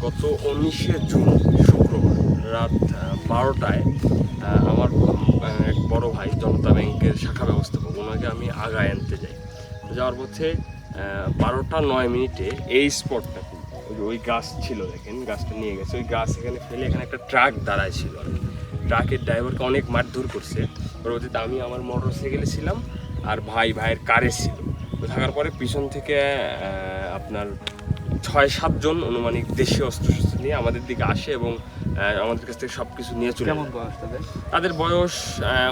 গত 19শে জুন শুক্রবার রাত 12টায় আমার এক বড় ভাই জনতা ব্যাংকের শাখা ব্যবস্থাপক, ওনাকে আমি আগায় আনতে যাই। যাওয়ার পথে 12টা 9 মিনিটে এই স্পটটা, ওই গাছ ছিল, দেখেন গাছটা নিয়ে গেছে, ওই গাছ এখানে ফেলে এখানে একটা ট্রাক দাঁড়ায় ছিল। ট্রাকের ড্রাইভারকে অনেক মারধর করছে। পরবর্তীতে আমি আমার মোটর সাইকেলে ছিলাম আর ভাইয়ের কারে ছিল। তো থাকার পরে পিছন থেকে আপনার 6-7 জন অনুমানিক দেশীয় অস্ত্রশস্ত্র নিয়ে আমাদের দিকে আসে এবং আমাদের কাছ থেকে সব কিছু নিয়ে চলে যায়। তাদের বয়স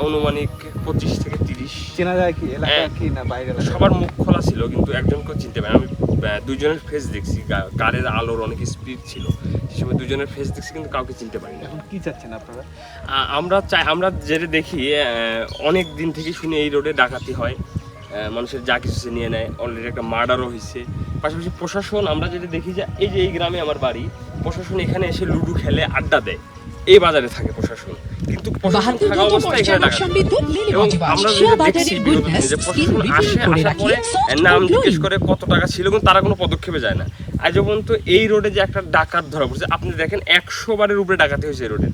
অনুমানিক 25 থেকে 30। চেনা যায় কি এলাকা কি না বাইরে? সবার মুখ খোলা ছিল কিন্তু একজনকেও চিনতে পারি। আমি দুজনের ফেস দেখছি, কারের আলোর অনেক স্পিড ছিল, সে সময় দুজনের ফেস দেখছি কিন্তু কাউকে চিনতে পারি না। এখন কি চাচ্ছেন আপনারা? আমরা যেটা দেখি অনেক দিন থেকে শুনি এই রোডে ডাকাতি হয়, মানুষের যা কিছু সে নিয়ে নেয়, অলরেডি একটা মার্ডারও হয়েছে। পাশাপাশি প্রশাসন, আমরা যেটা দেখি যে এই গ্রামে আমার বাড়ি, প্রশাসন এখানে এসে লুডু খেলে আড্ডা দেয়, এই বাজারে থাকে প্রশাসন, কিন্তু প্রশাসন থাকা অবস্থায় এখানে ডাকাতি। এবং আমরা যেটা দেখছি বিগত দিনে যে প্রশাসন আসার পরে নাম জিজ্ঞেস করে কত টাকা ছিল, কিন্তু তারা কোনো পদক্ষেপে যায় না। আজ পর্যন্ত এই রোডে যে একটা ডাকাত ধরা পড়ছে, আপনি দেখেন 100 বারের উপরে ডাকাতি হয়েছে এই রোডে,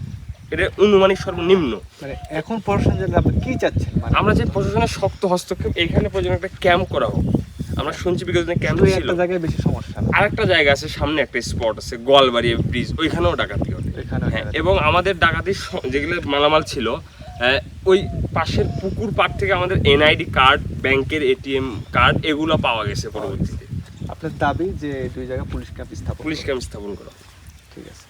এটা অনুমানিক সর্বনিম্ন। মানে এখন প্রশাসন যে আপনি কি চাচ্ছেন? আমরা যে প্রশাসনের শক্ত হস্তক্ষেপ, এখানে প্রয়োজন একটা ক্যাম্প করা হোক। আমরা শুনছি বিগত দিনে ক্যাম্প ছিল, একটা জায়গায় বেশি সমস্যা না, আরেকটা জায়গা আছে সামনে একটা স্পট আছে গোয়ালবাড়ি ব্রিজ, ওইখানেও ডাকাতি হয়। হ্যাঁ, এবং আমাদের ডাকাতির যেগুলো মালামাল ছিল, ওই পাশের পুকুর পাড় থেকে আমাদের এনআইডি কার্ড, ব্যাংকের এটিএম কার্ড, এগুলো পাওয়া গেছে পরবর্তীতে। আপনার দাবি যে দুই জায়গায় পুলিশ ক্যাম্প স্থাপন করা। ঠিক আছে।